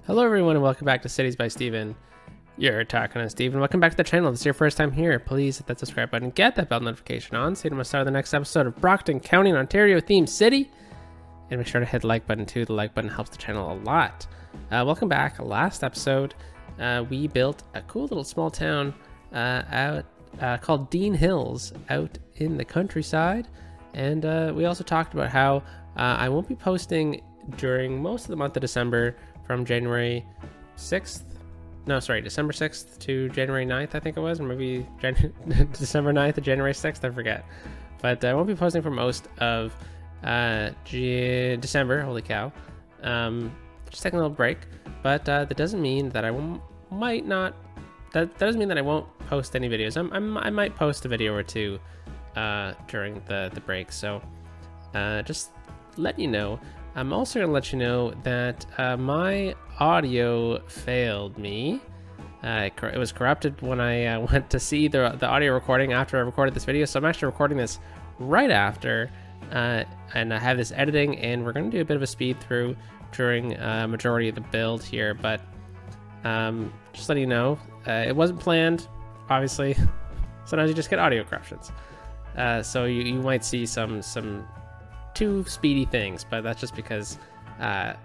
Hello everyone and welcome back to Cities by Steven. You're talking to Steven. Welcome back to the channel. If this is your first time here, please hit that subscribe button, get that bell notification on so you don't miss out on the next episode of Brockton County, Ontario themed city. And make sure to hit the like button too. The like button helps the channel a lot. Welcome back. Last episode, we built a cool little small town called Dean Hills out in the countryside. And we also talked about how I won't be posting during most of the month of December from January 6th. No, sorry, December 6th to January 9th, I think it was, or maybe December 9th to January 6th, I forget. But I won't be posting for most of December, holy cow. Just taking a little break, but that doesn't mean that I might not, that doesn't mean that I won't post any videos. I might post a video or two during the break, so just letting you know. I'm also going to let you know that my audio failed me. It was corrupted when I went to see the audio recording after I recorded this video. So I'm actually recording this right after, and I have this editing, and we're going to do a bit of a speed through during majority of the build here. But just letting you know, it wasn't planned, obviously. Sometimes you just get audio corruptions. So you might see some two speedy things, but that's just because I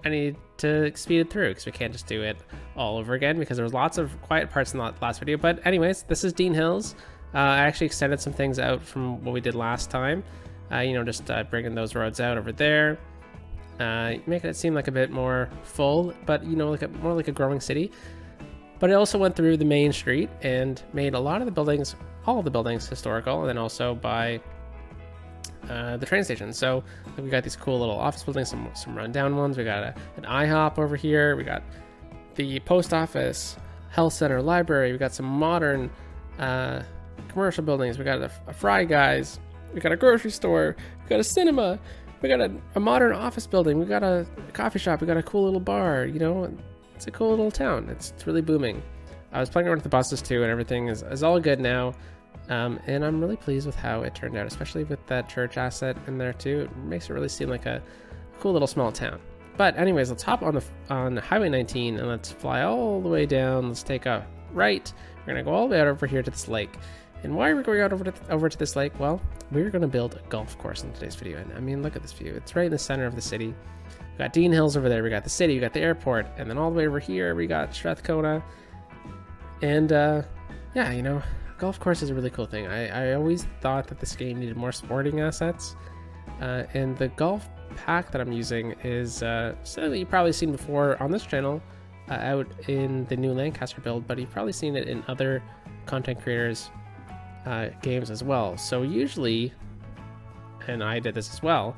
need to speed it through because we can't just do it all over again because there was lots of quiet parts in the last video. But anyways, this is Dean Hills. I actually extended some things out from what we did last time, just bringing those roads out over there, making it seem like a bit more full, but more like a growing city. But it also went through the main street and made a lot of the buildings, all of the buildings, historical, and then also by the train station. So we got these cool little office buildings, some rundown ones. We got an IHOP over here. We got the post office, health center, library. We got some modern commercial buildings. We got a Fry Guys. We got a grocery store. We got a cinema. We got a modern office building. We got a coffee shop. We got a cool little bar. It's a cool little town. It's really booming. I was playing around with the buses too, and everything is all good now. And I'm really pleased with how it turned out, especially with that church asset in there too. It makes it really seem like a cool little small town. But anyways, let's hop on Highway 19 and let's fly all the way down. Let's take a right. We're gonna go all the way out over here to this lake. And why are we going out over to this lake? Well, we're gonna build a golf course in today's video. And I mean, look at this view. It's right in the center of the city. We got Dean Hills over there. We got the city. We got the airport, and then all the way over here we got Strathcona. And yeah, golf course is a really cool thing. I always thought that this game needed more sporting assets, and the golf pack that I'm using is something that you've probably seen before on this channel out in the new Lancaster build, but you've probably seen it in other content creators games as well. So usually, and I did this as well,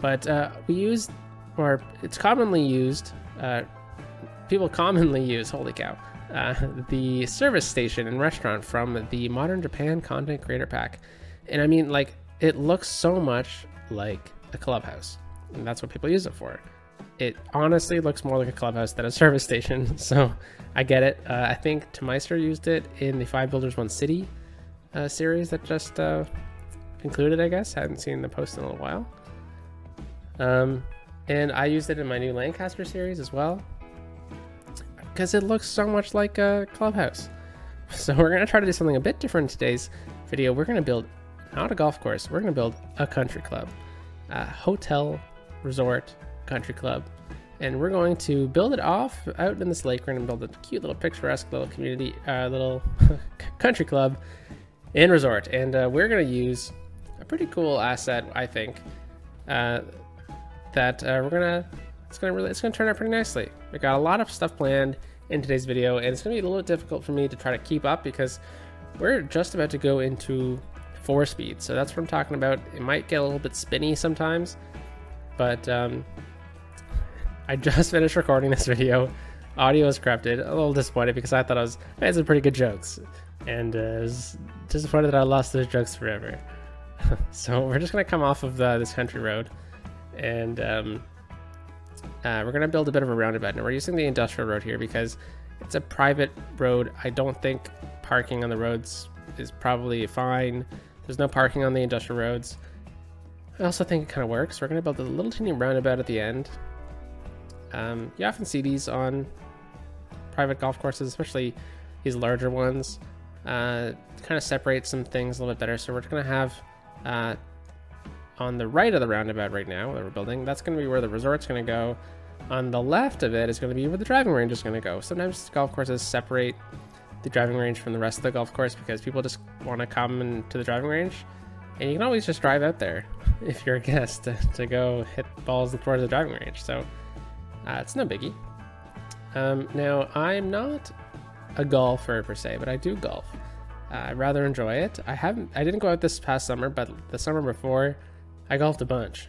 but we use, or it's commonly used, people commonly use, holy cow, the service station and restaurant from the Modern Japan Content Creator Pack. And I mean, like, it looks so much like a clubhouse, and that's what people use it for. It honestly looks more like a clubhouse than a service station, so I get it. I think Meister used it in the 5 Builders 1 City series that just concluded, I guess. Hadn't seen the post in a little while. And I used it in my new Lancaster series as well, because it looks so much like a clubhouse. So we're going to try to do something a bit different in today's video. We're going to build not a golf course, we're going to build a country club, a hotel resort country club, and we're going to build it off out in this lake. We're going to build a cute little picturesque little community, little country club and resort, and we're going to use a pretty cool asset, I think, that it's gonna turn out pretty nicely. We got a lot of stuff planned in today's video, and it's gonna be a little difficult for me to try to keep up because we're just about to go into 4-speed. So that's what I'm talking about. It might get a little bit spinny sometimes, but I just finished recording this video. Audio is corrupted. A little disappointed because I thought I had some pretty good jokes, and I was disappointed that I lost those jokes forever. So we're just gonna come off of this country road, and we're going to build a bit of a roundabout. Now we're using the industrial road here because it's a private road. I don't think parking on the roads is probably fine. There's no parking on the industrial roads. I also think it kind of works. We're going to build a little teeny roundabout at the end. You often see these on private golf courses, especially these larger ones. Kind of separate some things a little bit better. So we're going to have on the right of the roundabout right now that we're building, that's going to be where the resort's going to go. On the left of it is going to be where the driving range is going to go. Sometimes golf courses separate the driving range from the rest of the golf course because people just want to come into the driving range, and you can always just drive out there if you're a guest to go hit balls towards the driving range. So it's no biggie. Now, I'm not a golfer per se, but I do golf. I rather enjoy it. I didn't go out this past summer, but the summer before, I golfed a bunch.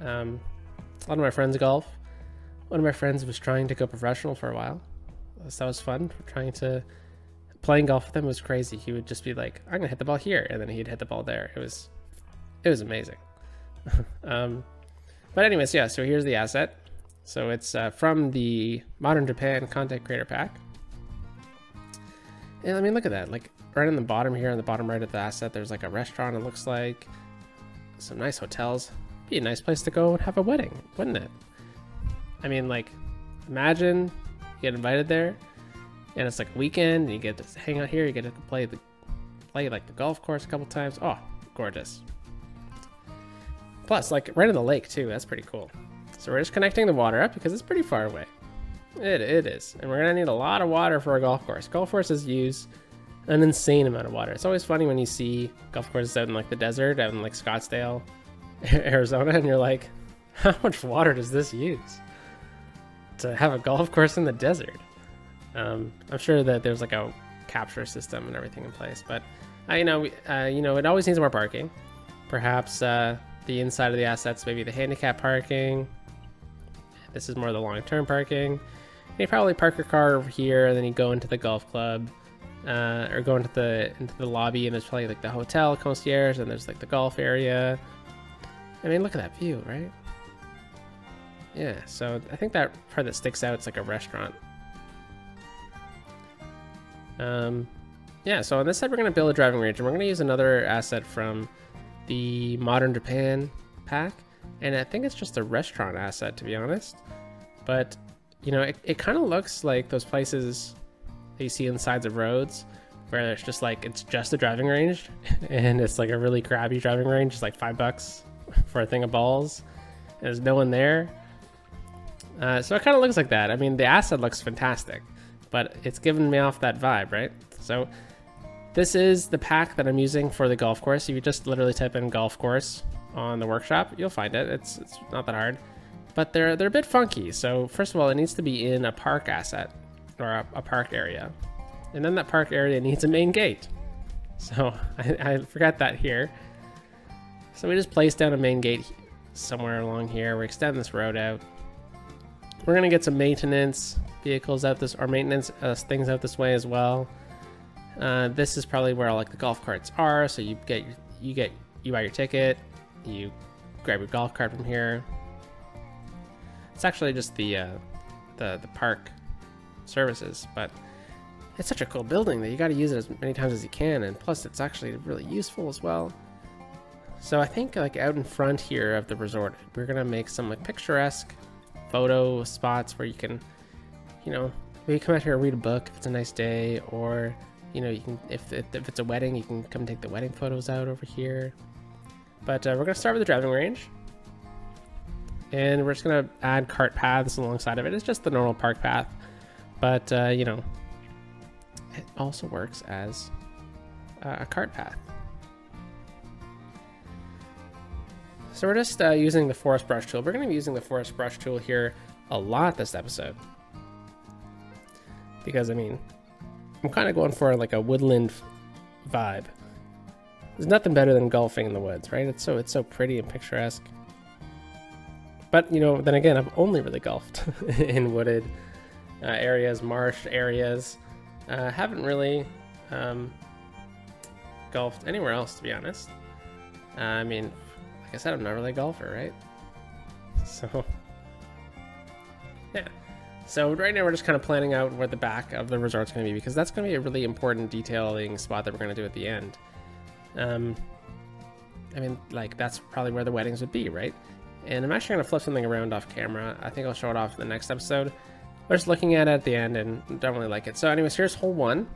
A lot of my friends golf. One of my friends was trying to go professional for a while, so that was fun. Playing golf with him was crazy. He would just be like, "I'm gonna hit the ball here," and then he'd hit the ball there. It was amazing. But anyways, yeah. So here's the asset. So it's from the Modern Japan Content Creator Pack. And I mean, look at that. Like right on the bottom here, on the bottom right of the asset, there's like a restaurant. It looks like some nice hotels. Be a nice place to go and have a wedding, wouldn't it? I mean, like, imagine you get invited there, and it's like a weekend, and you get to hang out here. You get to play like the golf course a couple times. Oh, gorgeous! Plus, like right in the lake too. That's pretty cool. So we're just connecting the water up because it's pretty far away. It is, and we're gonna need a lot of water for a golf course. Golf courses use an insane amount of water. It's always funny when you see golf courses out in like the desert, out in like Scottsdale, Arizona, and you're like, how much water does this use to have a golf course in the desert? I'm sure that there's like a capture system and everything in place, but it always needs more parking. Perhaps the inside of the assets, maybe the handicap parking. This is more the long-term parking. You probably park your car over here, and then you go into the golf club, or go into the lobby, and there's probably like the hotel concierge, and there's like the golf area. I mean, look at that view, right? Yeah, so I think that part that sticks out, it's like a restaurant. Yeah, so on this side, we're going to build a driving range, and we're going to use another asset from the Modern Japan pack. And I think it's just a restaurant asset, to be honest. But, you know, it kind of looks like those places that you see on the sides of roads where it's just like, it's just a driving range. And it's like a really crappy driving range. It's like $5 for a thing of balls. And there's no one there. So it kind of looks like that. I mean, the asset looks fantastic, but it's giving me off that vibe, right? So this is the pack that I'm using for the golf course. If you just literally type in golf course on the workshop, you'll find it. It's not that hard, but they're a bit funky. So first of all, it needs to be in a park asset or a park area, and then that park area needs a main gate. So I forgot that here. So we just place down a main gate somewhere along here. We extend this road out. We're gonna get some maintenance vehicles out this, or maintenance things out this way as well. This is probably where all like the golf carts are. So you buy your ticket, you grab your golf cart from here. It's actually just the park services, but it's such a cool building that you got to use it as many times as you can, and plus it's actually really useful as well. So I think like out in front here of the resort, we're gonna make some like picturesque photo spots where you can, you know, maybe come out here and read a book if it's a nice day, or you know, you can, if it's a wedding, you can come take the wedding photos out over here. But we're gonna start with the driving range, and we're just gonna add cart paths alongside of it. It's just the normal park path, but you know, it also works as a cart path. So we're just using the forest brush tool. We're going to be using the forest brush tool here a lot this episode, because I mean, I'm kind of going for like a woodland vibe. There's nothing better than golfing in the woods, right? It's so pretty and picturesque. But you know, then again, I've only really golfed in wooded areas, marsh areas. Haven't really golfed anywhere else, to be honest. I mean, like I said, I'm not really a golfer, right? So, yeah. So right now we're just kind of planning out where the back of the resort's going to be, because that's going to be a really important detailing spot that we're going to do at the end. I mean, like, that's probably where the weddings would be, right? And I'm actually going to flip something around off camera. I think I'll show it off in the next episode. We're just looking at it at the end and don't really like it. So anyways, here's hole 1.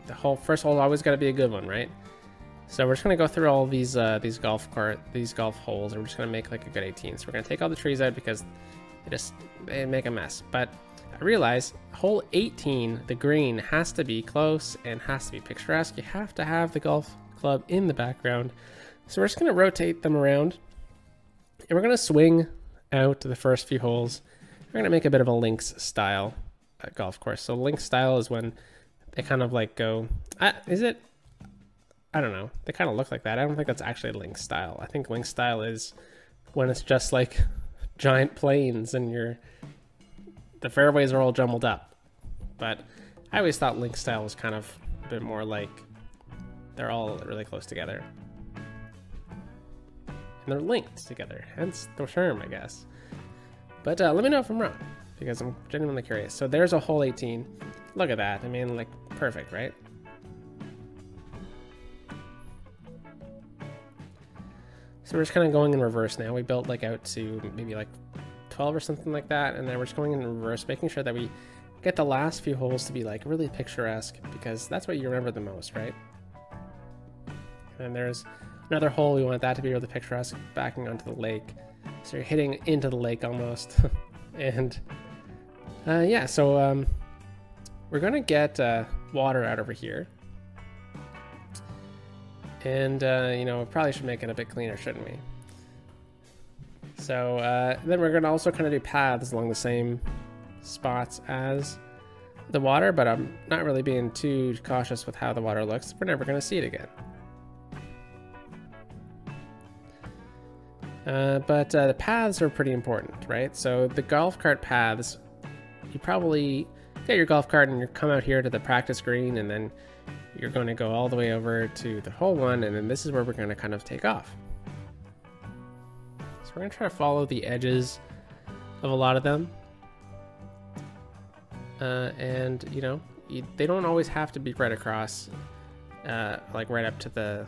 The first hole always got to be a good one, right? So we're just going to go through all these golf holes, and we're just going to make like a good 18. So we're going to take all the trees out because they make a mess. But I realize hole 18, the green, has to be close and has to be picturesque. You have to have the golf club in the background. So we're just going to rotate them around, and we're going to swing out the first few holes. We're going to make a bit of a links style golf course. So links style is when they kind of like go, is it? I don't know. They kind of look like that. I don't think that's actually links style. I think links style is when it's just like giant plains and the fairways are all jumbled up. But I always thought links style was kind of a bit more like they're all really close together. And they're linked together, hence the term, I guess. But let me know if I'm wrong, because I'm genuinely curious. So there's a hole 18. Look at that. I mean, like, perfect, right? So we're just kind of going in reverse now. We built like out to maybe like 12 or something like that, and then we're just going in reverse, making sure that we get the last few holes to be like really picturesque, because that's what you remember the most, right? And there's another hole, we want that to be really picturesque, backing onto the lake. So you're hitting into the lake almost. And yeah, so we're gonna get water out over here. And you know, we probably should make it a bit cleaner, shouldn't we? So then we're gonna also kind of do paths along the same spots as the water, but I'm not really being too cautious with how the water looks. We're never gonna see it again. But the paths are pretty important, right? So the golf cart paths, you probably get your golf cart and you come out here to the practice green, and then you're going to go all the way over to the hole 1, and then this is where we're going to kind of take off. So we're going to try to follow the edges of a lot of them. And, you know, they don't always have to be right across, like right up to the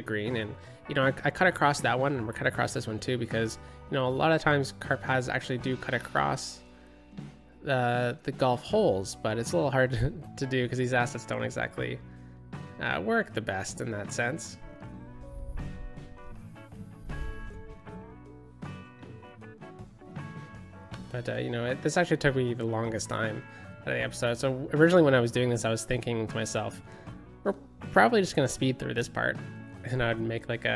green. And, you know, I cut across that one, and we're cut across this one too, because, you know, a lot of times cart paths actually do cut across the golf holes, but it's a little hard to do because these assets don't exactly work the best in that sense. But you know, this actually took me the longest time out of the episode. So originally when I was doing this, I was thinking to myself, we're probably just gonna speed through this part, and I'd make like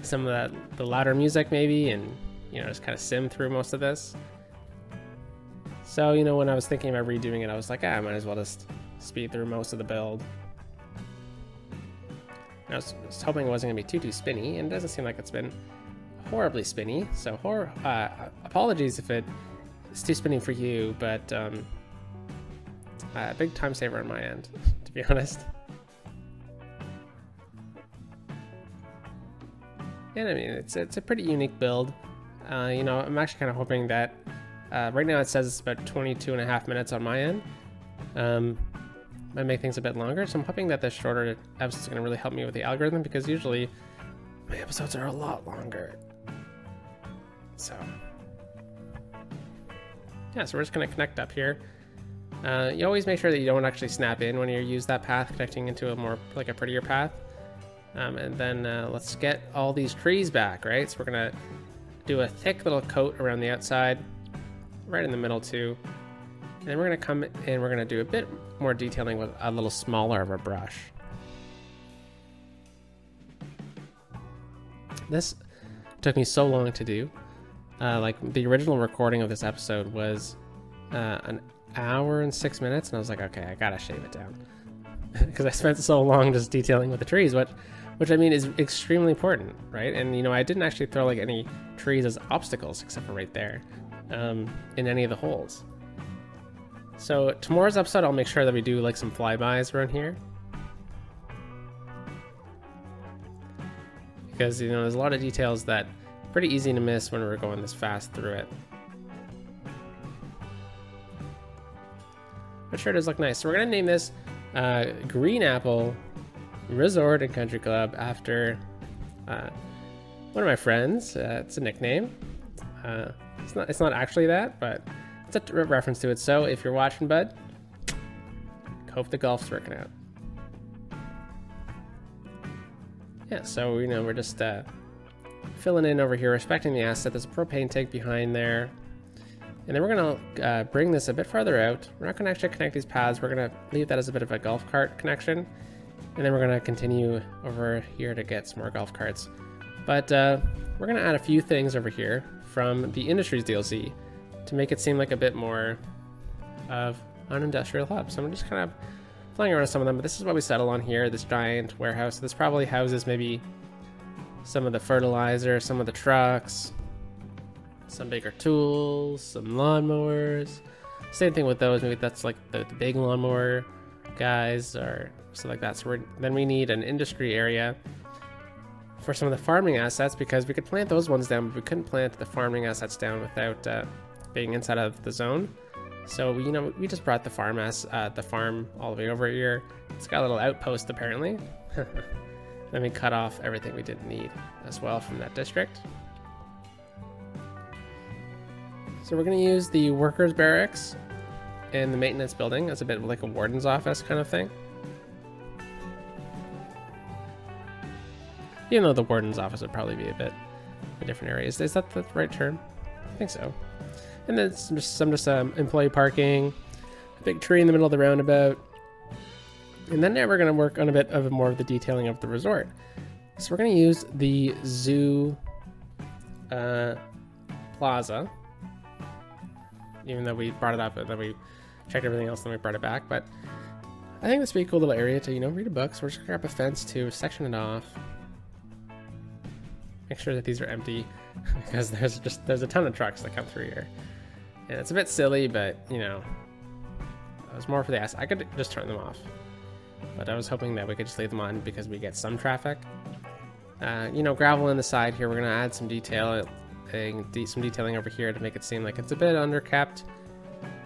some of the louder music maybe, and you know, just kind of sim through most of this. So, you know, when I was thinking about redoing it, I was like, I might as well just speed through most of the build. I was hoping it wasn't going to be too spinny, and it doesn't seem like it's been horribly spinny. So, apologies if it's too spinny for you, but big time saver on my end, to be honest. And I mean, it's a pretty unique build. You know, I'm actually kind of hoping that right now it says it's about 22.5 minutes on my end. Might make things a bit longer, so I'm hoping that this shorter episode is going to really help me with the algorithm, because usually my episodes are a lot longer. So yeah, so we're just going to connect up here. You always make sure that you don't actually snap in when you use that path, connecting into a more like a prettier path. And then let's get all these trees back, right? So we're going to do a thick little coat around the outside, right in the middle too. And then we're going to come in, we're going to do a bit more detailing with a little smaller of a brush. This took me so long to do. Like the original recording of this episode was an hour and 6 minutes, and I was like, okay, I gotta shave it down. Because I spent so long just detailing with the trees, which I mean is extremely important, right? And you know, I didn't actually throw like any trees as obstacles except for right there in any of the holes. So tomorrow's episode, I'll make sure that we do like some flybys around here, because you know, there's a lot of details that are pretty easy to miss when we're going this fast through it. But sure does look nice. So we're gonna name this Green Apple Resort and Country Club after one of my friends. It's a nickname. It's not actually that, but it's a reference to it. So if you're watching, bud, hope the golf's working out. Yeah, so you know, we're just filling in over here, respecting the asset. There's a propane tank behind there. And then we're gonna bring this a bit farther out. We're not gonna actually connect these paths. We're gonna leave that as a bit of a golf cart connection. And then we're gonna continue over here to get some more golf carts. But we're gonna add a few things over here from the Industries DLC to make it seem like a bit more of an industrial hub. So I'm just kind of playing around with some of them, but this is what we settle on here, this giant warehouse. This probably houses maybe some of the fertilizer, some of the trucks, some bigger tools, some lawnmowers. Same thing with those, maybe that's like the big lawnmower guys or something like that. So then we need an industry area for some of the farming assets, because we could plant those ones down, but we couldn't plant the farming assets down without being inside of the zone. So we just brought the farm all the way over here. It's got a little outpost apparently. Then we cut off everything we didn't need as well from that district. So we're going to use the workers' barracks and the maintenance building as a bit like a warden's office kind of thing. Even though the warden's office would probably be a bit a different area. Is that the right term? I think so. And then some employee parking, a big tree in the middle of the roundabout. And then now we're going to work on a bit of more of the detailing of the resort. So we're going to use the zoo plaza. Even though we brought it up and then we checked everything else, then we brought it back. But I think this would be a cool little area to, read a book. So we're just gonna grab a fence to section it off. Make sure that these are empty because there's a ton of trucks that come through here. And it's a bit silly, but it was more for the ass. I could just turn them off. But I was hoping that we could just leave them on because we get some traffic. Gravel in the side here. We're gonna add some detailing over here to make it seem like it's a bit underkept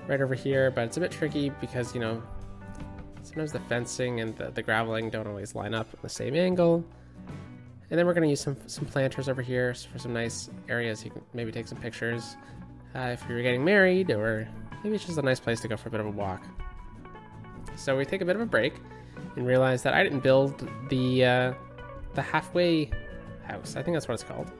right over here, but it's a bit tricky because sometimes the fencing and the graveling don't always line up at the same angle. And then we're going to use some planters over here for some nice areas. You can maybe take some pictures if you're getting married, or maybe it's just a nice place to go for a bit of a walk. So we take a bit of a break and realize that I didn't build the halfway house. I think that's what it's called.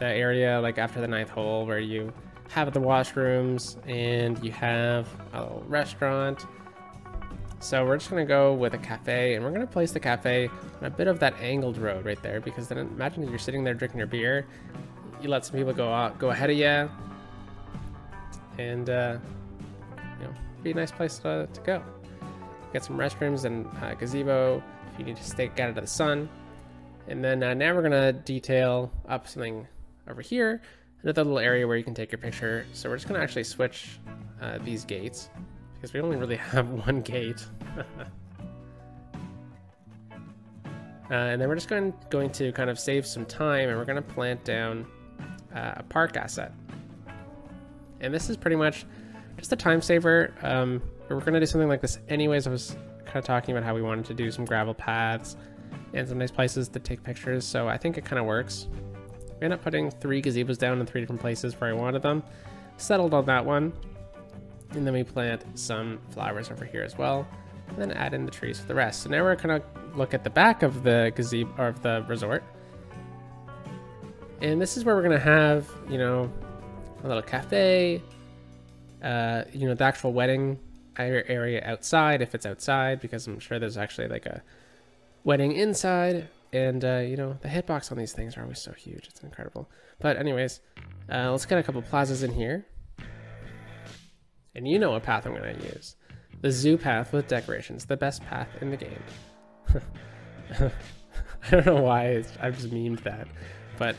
The area like after the 9th hole where you have the washrooms and you have a little restaurant. So we're just gonna go with a cafe, and we're gonna place the cafe on a bit of that angled road right there, because then imagine if you're sitting there drinking your beer, you let some people go ahead of you, and be a nice place to go. Get some restrooms and gazebo if you need to get out of the sun. And then now we're gonna detail up something over here, another little area where you can take your picture. So we're just gonna actually switch these gates because we only really have one gate. And then we're just going to kind of save some time, and we're gonna plant down a park asset. And this is pretty much just a time saver. We're gonna do something like this anyways. I was kind of talking about how we wanted to do some gravel paths and some nice places to take pictures, so I think it kind of works. We ended up putting 3 gazebos down in 3 different places where I wanted them. Settled on that one. And then we plant some flowers over here as well. And then add in the trees for the rest. So now we're gonna look at the back of the gazebo, or of the resort. And this is where we're gonna have, a little cafe, the actual wedding area outside, if it's outside, because I'm sure there's actually like a wedding inside. And the hitbox on these things are always so huge, it's incredible. But anyways, let's get a couple plazas in here. And you know what path I'm gonna use. The zoo path with decorations, the best path in the game. I don't know why, I've just memed that, but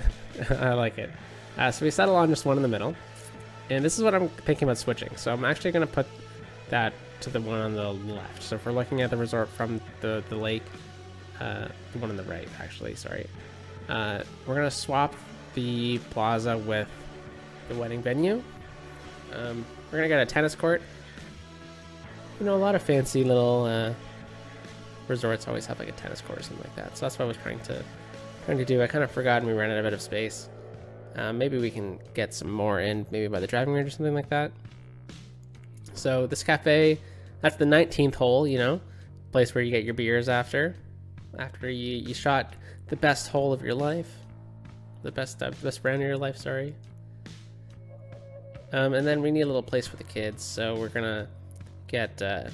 I like it. So we settle on just one in the middle. And this is what I'm thinking about switching. So I'm actually gonna put that to the one on the left. So if we're looking at the resort from the lake, the one on the right, actually, sorry. We're gonna swap the plaza with the wedding venue. We're gonna get a tennis court. A lot of fancy little resorts always have like a tennis court or something like that. So that's what I was trying to do. I kind of forgot and we ran out of a bit of space. Maybe we can get some more in, maybe by the driving range or something like that. So this cafe, that's the 19th hole, you know, place where you get your beers after you shot the best hole of your life, the best round of your life, sorry. And then we need a little place for the kids, so we're gonna get a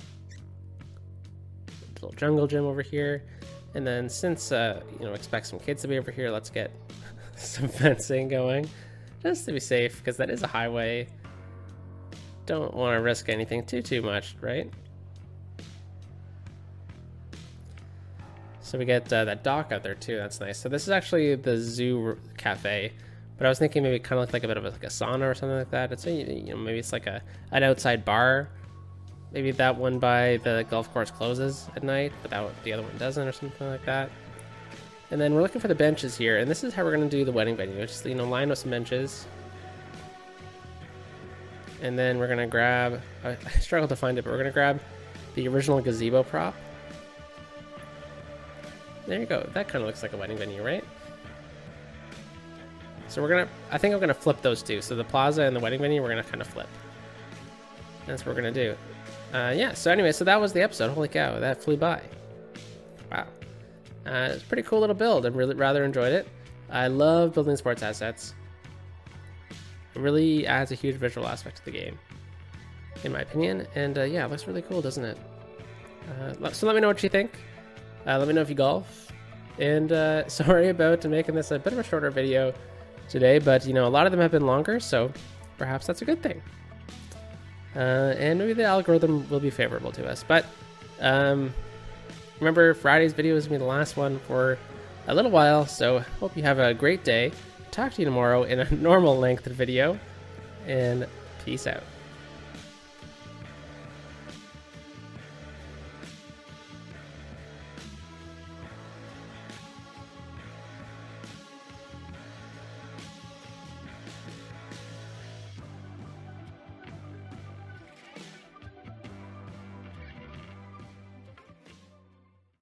little jungle gym over here. And then since, you know, expect some kids to be over here, let's get some fencing going, just to be safe, because that is a highway. Don't want to risk anything too much, right? So we get that dock out there too, that's nice. So this is actually the zoo cafe, but I was thinking maybe kind of look like a bit of like a sauna or something like that. It's a, you know, maybe it's like an outside bar. Maybe that one by the golf course closes at night, but the other one doesn't, or something like that. And then we're looking for the benches here, and this is how we're going to do the wedding venue. Just, you know, line up some benches. And then we're going to grab, I struggled to find it, but we're going to grab the original gazebo prop. There you go. That kind of looks like a wedding venue, right? So we're going to, I think I'm going to flip those two. So the plaza and the wedding venue, we're going to kind of flip. That's what we're going to do. Yeah, so anyway, so that was the episode. Holy cow, that flew by. Wow. It's a pretty cool little build. I really rather enjoyed it. I love building sports assets. It really adds a huge visual aspect to the game, in my opinion. And yeah, it looks really cool, doesn't it? So let me know what you think. Let me know if you golf. And sorry about making this a bit of a shorter video today, but you know, a lot of them have been longer, so perhaps that's a good thing. And maybe the algorithm will be favorable to us. But remember, Friday's video is going to be the last one for a little while, so hope you have a great day. Talk to you tomorrow in a normal length video, and peace out.